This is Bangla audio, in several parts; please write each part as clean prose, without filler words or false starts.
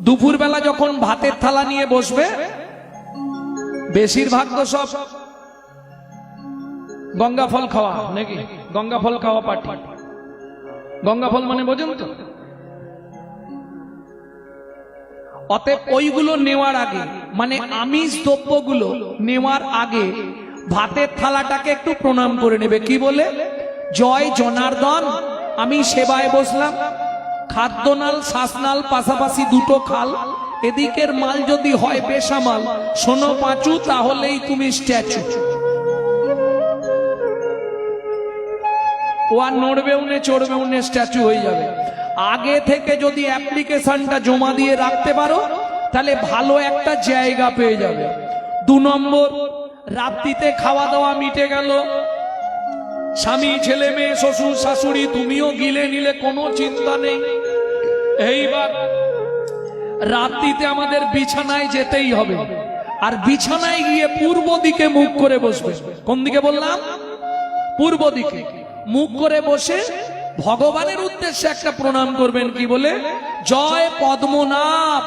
দুপুর বেলা যখন ভাতের থালা নিয়ে বসবে, বেশিরভাগ তো সব গঙ্গা ফল খাওয়া নাকি, গঙ্গা ফল খাওয়া পার্টি। গঙ্গা ফল মানে বোঝেন তো? অতএব ওইগুলো নেওয়ার আগে, মানে আমিষ দ্রব্যগুলো নেওয়ার আগে ভাতের থালাটাকে একটু প্রণাম করে নেবে। কি বলে? জয় জনার্দন, আমি সেবায় বসলাম। খাদ্যনাল শ্বাসনাল পাশাপাশি দুটো খাল, এদিকের মাল যদি হয় বেসামাল, শোনো পাঁচু, তাহলেই তুমি স্ট্যাচু। ও আর নড়বে উনে চড়বে উনে স্ট্যাচু হয়ে যাবে। আগে থেকে যদি অ্যাপ্লিকেশনটা জমা দিয়ে রাখতে পারো, তাহলে ভালো একটা জায়গা পেয়ে যাবে। 2 নম্বর, রাত্রিতে খাওয়া দাওয়া মিটে গেল, স্বামী ছেলে মেয়ে শ্বশুর শাশুড়ি তুমিও গিলে নিলে, কোনো চিন্তা নেই। এইবার রাত্রিতে আমাদের বিছানায় যেতেই হবে, আর বিছানায় গিয়ে পূর্ব দিকে মুখ করে বসবে। কোন দিকে বললাম? পূর্ব দিকে মুখ করে বসে ভগবানের উদ্দেশ্যে একটা প্রণাম করবেন। কি বলে? জয় পদ্মনাভ,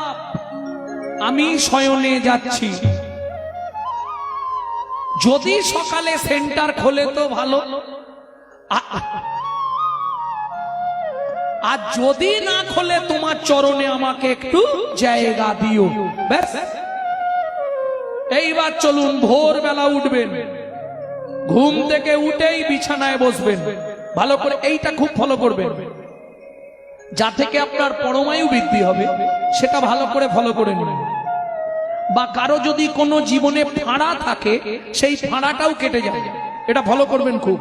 আমি শয়নে যাচ্ছি। যদি সকালে সেন্টার খোলে তো ভালো, আর যদি না খোলে তোমার চরণে আমাকে একটু জায়গা দিও, ব্যাস। এইবার চলুন, ভোরবেলা উঠবেন, ঘুম থেকে উঠেই বিছানায় বসবেন। ভালো করে এইটা খুব ফলো করবেন, যা থেকে আপনার পরমায়ু বৃদ্ধি হবে, সেটা ভালো করে ফলো করে নেবেন। বা কারো যদি কোনো জীবনে ফাঁড়া থাকে, সেই ফাঁড়াটাও কেটে যাবে, এটা ফলো করবেন খুব।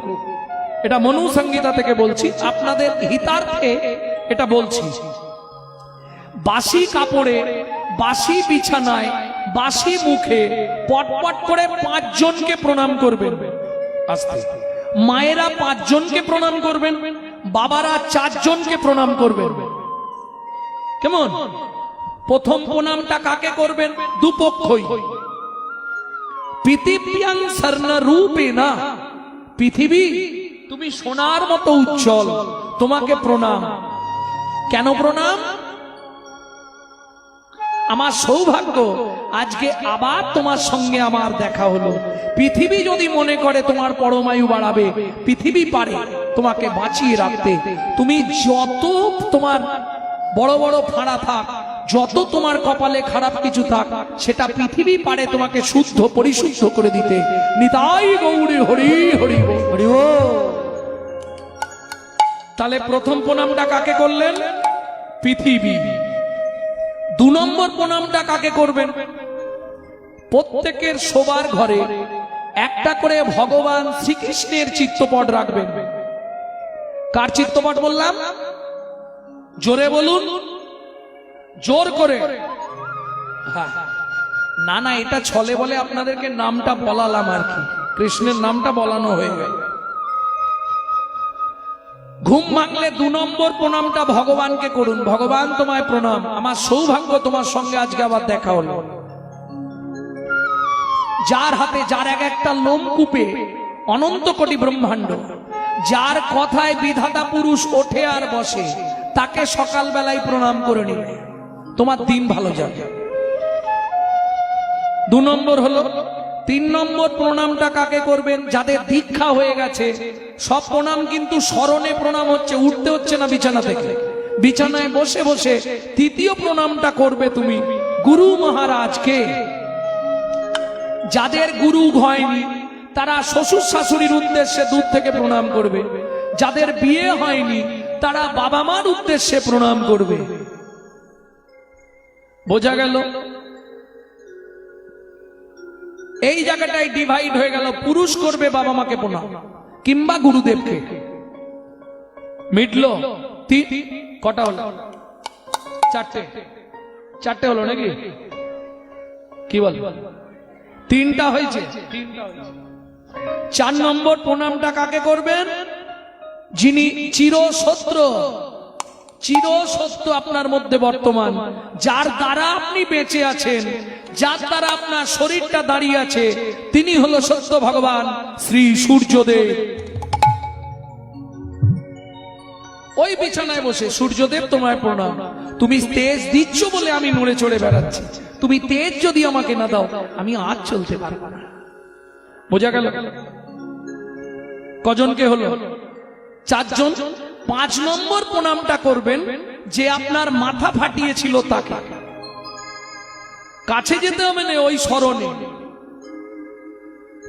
এটা মনু সংগীতা থেকে বলছি, আপনাদের হিতার্থে এটা বলছি। বাসি কাপড়ে, বাসি বিছানায়, বাসি মুখে পটপট করে 5 জনকে প্রণাম করবেন। আস্তে। মায়েরা 5 জনকে প্রণাম করবেন, বাবারা 4 জনকে প্রণাম করবেন। কেমন? প্রথম প্রণামটা কাকে করবেন? দুপক্ষই। পৃথিব্যাং স্বর্ণরূপেণা, পৃথিবী তুমি সোনার মতো উজ্জ্বল, তোমাকে প্রণাম। কেন প্রণাম? আমার সৌভাগ্য, আজকে আবার তোমার সঙ্গে আমার দেখা হলো। পৃথিবী যদি মনে করে তোমার পরমায়ু বাড়াবে, পৃথিবী পারে তোমাকে বাঁচিয়ে রাখতে। তুমি যত তোমার বড় বড় ফাঁড়া থাক, যত তোমার কপালে খারাপ কিছু থাক, সেটা পৃথিবী পারে তোমাকে শুদ্ধ পরিশুদ্ধ করে দিতে। নিতাই গৌরী হরি হরি হরি। তাহলে প্রথম প্রণামটা কাকে করলেন? পৃথিবী। 2 নম্বর প্রণামটা কাকে করবেন? প্রত্যেকের শোবার ঘরে একটা করে ভগবান শ্রীকৃষ্ণের চিত্রপট রাখবেন। কার চিত্রপট বললাম? জোরে বলুন, জোর করে। না না, এটা ছলে বলে আপনাদেরকে নামটা বলালাম আর কি, কৃষ্ণের নামটা বলানো হয়ে গেল। ঘুম ভাঙলে 2 নম্বর প্রণামটা ভগবানকে করুন। ভগবান তোমায় প্রণাম, আমার সৌভাগ্য তোমার সঙ্গে আজকে আবার দেখা হলো। যার হাতে, যার এক একটা লোমকূপে অনন্ত কোটি ব্রহ্মাণ্ড, যার কথায় বিধাতা পুরুষ ওঠে আর বসে, তাকে সকাল বেলায় প্রণাম করে নিবে, তোমার দিন ভালো যাবে। 2 নম্বর হলো। 3 নম্বর প্রণামটা কাকে করবেন? যাদের দীক্ষা হয়ে গেছে। সব প্রণাম কিন্তু স্মরণে প্রণাম হচ্ছে, উঠতে হচ্ছে না বিছানা থেকে। বিছানায় বসে বসে তৃতীয় প্রণামটা করবে তুমি গুরু মহারাজকে। যাদের গুরু হয়নি, তারা শ্বশুর শাশুড়ির উদ্দেশ্যে দূর থেকে প্রণাম করবে। যাদের বিয়ে হয়নি, তারা বাবা মার উদ্দেশ্যে প্রণাম করবে। বোঝা গেল? এই জায়গাটাই ডিভাইড হয়ে গেল। পুরুষ করবে বাবা মাকে প্রণাম কিংবা গুরুদেবকে। মিটলো? কটা হলো? 4টে হলো নাকি? কি বল? 3টা হয়েছে। 4 নম্বর প্রণামটা কাকে করবেন? যিনি চিরসত্য, চিরসত্য আপনার মধ্যে বর্তমান, যার দ্বারা আপনি বেঁচে আছেন, যার দ্বারা আপনার শরীরটা দাঁড়িয়ে আছে, তিনি হলো সত্য ভগবান শ্রী সূর্যদেব। ওই বিছানায় বসে, সূর্যদেব তোমায় প্রণাম, তুমি তেজ দিচ্ছ বলে আমি নড়ে চড়ে বেড়াচ্ছি, তুমি তেজ যদি আমাকে না দাও আমি আজ চলতে পারবো না। বোঝা গেল? কজনকে হলো? 4 জন। 5 নম্বর প্রণামটা করবেন যে আপনার মাথা ফাটিয়েছিল তাকে। কাছে যেতে হবে না, ওই স্মরণে।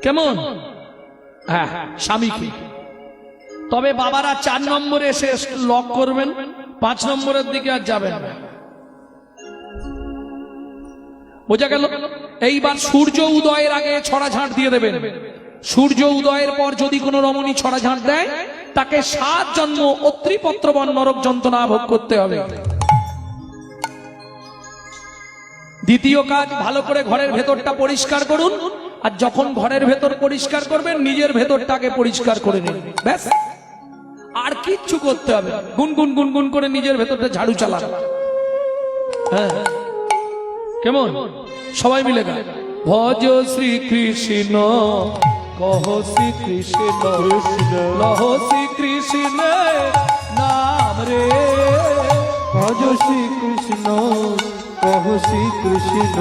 কেমন? হ্যাঁ, স্বামীকে। তবে বাবারা 4 নম্বরে এসে লক করবেন, 5 নম্বরের দিকে আর যাবেন না। বোঝা গেল? এইবার সূর্য উদয়ের আগে ছড়া ঝাঁট দিয়ে দেবেন। সূর্য উদয়ের পর যদি কোনো রমণী ছড়া ঝাঁট দেয় তাকে 7 জন্ম অত্রিপত্রবন নরক যন্ত্রণা ভোগ করতে হবে। দ্বিতীয় কাজ, ভালো করে ঘরের ভেতরটা পরিষ্কার করুন, আর যখন ঘরের ভেতর পরিষ্কার করবেন নিজের ভেতরটাকে পরিষ্কার করে নিন, ব্যাস। আর কিচ্ছু করতে হবে? গুনগুন গুনগুন করে নিজের ভেতরটা ঝাড়ু চালান। হ্যাঁ, কেমন? সবাই মিলে গান। ভজ শ্রীকৃষ্ণ কহ শ্রীকৃষ্ণ লহ শ্রীকৃষ্ণ নাম রে। ভজ শ্রীকৃষ্ণ কহ শ্রীকৃষ্ণ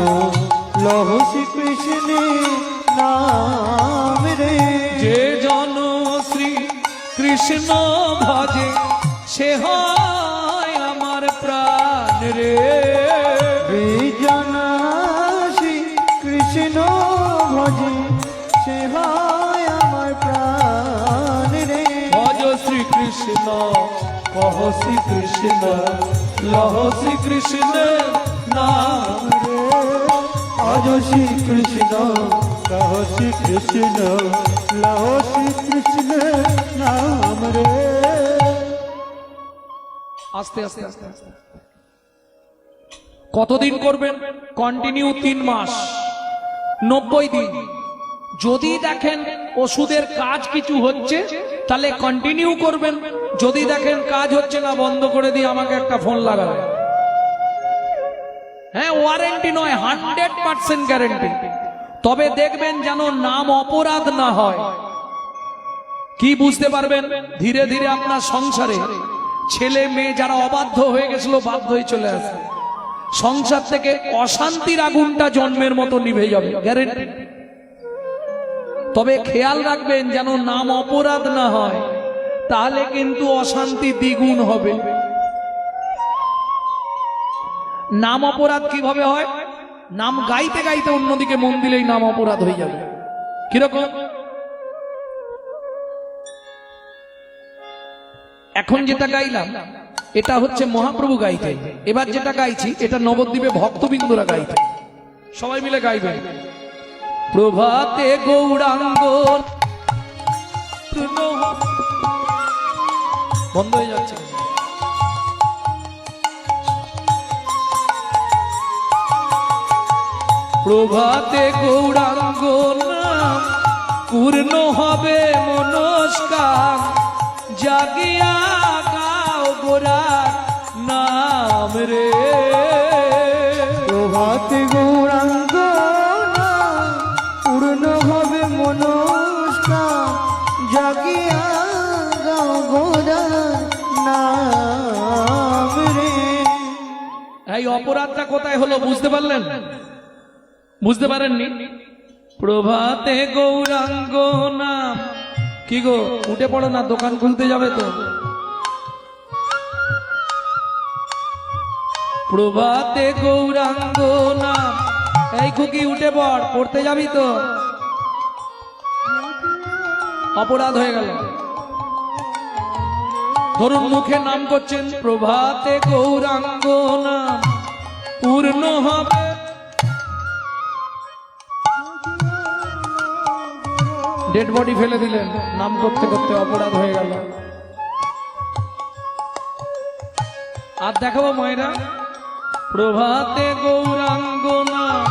লহ শ্রীকৃষ্ণ নাম রে। যে জন শ্রী কৃষ্ণ ভজে সে হয় আমার প্রাণ রে। জানা শ্রী কৃষ্ণ ভজে সে হয় আমার প্রাণ রে। ভজ শ্রীকৃষ্ণ কহ শ্রীকৃষ্ণ লহ শ্রীকৃষ্ণ নাম রে। ভজ শ্রীকৃষ্ণ কহ শ্রীকৃষ্ণ লহ শ্রীকৃষ্ণ নাম রে। আস্তে আস্তে আস্তে আস্তে। কতদিন করবেন? কন্টিনিউ 3 মাস, 90 দিন। যদি দেখেন ওষুধের কাজ কিছু হচ্ছে তাহলে কন্টিনিউ করবেন, যদি দেখেন কাজ হচ্ছে না বন্ধ করে দিয়ে আমাকে একটা ফোন লাগাবেন। হ্যাঁ, ওয়ারেন্টি নয়, 100% গ্যারেন্টি। তবে দেখবেন যেন নাম অপরাধ না হয়। কি বুঝতে পারবেন? ধীরে ধীরে আপনার সংসারে ছেলে মেয়ে যারা অবাধ্য হয়ে গেছিল বাধ্য হয়ে চলে আসে, সংসার থেকে অশান্তির আগুনটা জন্মের মতো নিভে যাবে, গ্যারেন্টি। তবে খেয়াল রাখবেন যেন নাম অপরাধ না হয়, তাহলে কিন্তু অশান্তি দ্বিগুণ হবে। নাম অপরাধ কিভাবে হয়? নাম গাইতে গাইতে অন্যদিকে মন দিলেই নাম অপরাধ হয়ে যাবে। কিরকম? এখন যেটা গাইলাম এটা হচ্ছে মহাপ্রভু গাইতে, এবার যেটা গাইছি এটা নবদ্বীপে ভক্তবৃন্দরা গাইতে। সবাই মিলে গাইবেন। প্রভাতে গৌরাঙ্গ, বন্ধ হয়ে যাচ্ছে। প্রভাতে গৌরাঙ্গ নাম পূর্ণ হবে মনস্কার, জাগিয়া গাও গোরার নাম রে। প্রভাতে গৌরাঙ্গ নাম পূর্ণ হবে মনস্কার, জাগিয়া গাও গোরার নাম রে। এই অপরাধটা কোথায় হলো বুঝতে পারলেন? বুঝতে পারেননি? প্রভাতে গৌরাঙ্গ নাম। কি গো, উঠে পড়ো না, দোকান খুলতে যাবে তো। প্রভাতে গৌরাঙ্গ নাম। এই খুকি উঠে পড়, পড়তে যাবি তো। অপরাধ হয়ে গেল। ধরুন মুখে নাম করছেন, প্রভাতে গৌরাঙ্গ নাম পূর্ণ হবে। ডেড বডি ফেলে দিলেন, নাম করতে করতে অপরাধ হয়ে গেল। আর দেখাবো মায়েরা, প্রভাতে গৌরাঙ্গ নাম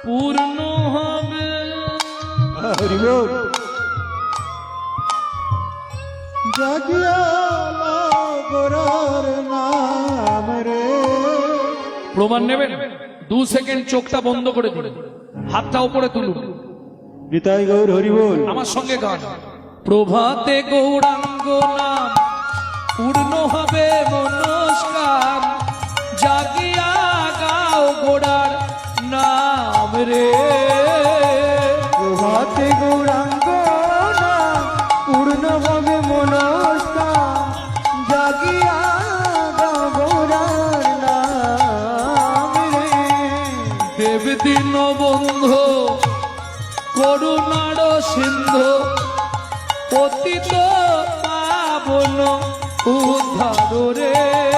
পূর্ণ হবে। হরি বল। জাগিয়া গাও গোরার নাম রে। প্রমাণ নেবেন? 2 সেকেন্ড চোখটা বন্ধ করে দিন, হাতটা উপরে তুলুন, নিতাই গৌর হরি বল। আমার সঙ্গে গান। প্রভাতে গৌরাঙ্গ নাম পূর্ণ হবে মনস্কার জাগিয়া গাও গোড়ার নাম রে। প্রভাতে গৌরাঙ্গ নাম পূর্ণ হবে মনস্কার জাগিয়া গাও গৌরার নাম রে। দেব দীন বন্ধু করুণার সিন্ধু পতিত পাবন উদ্ধার রে।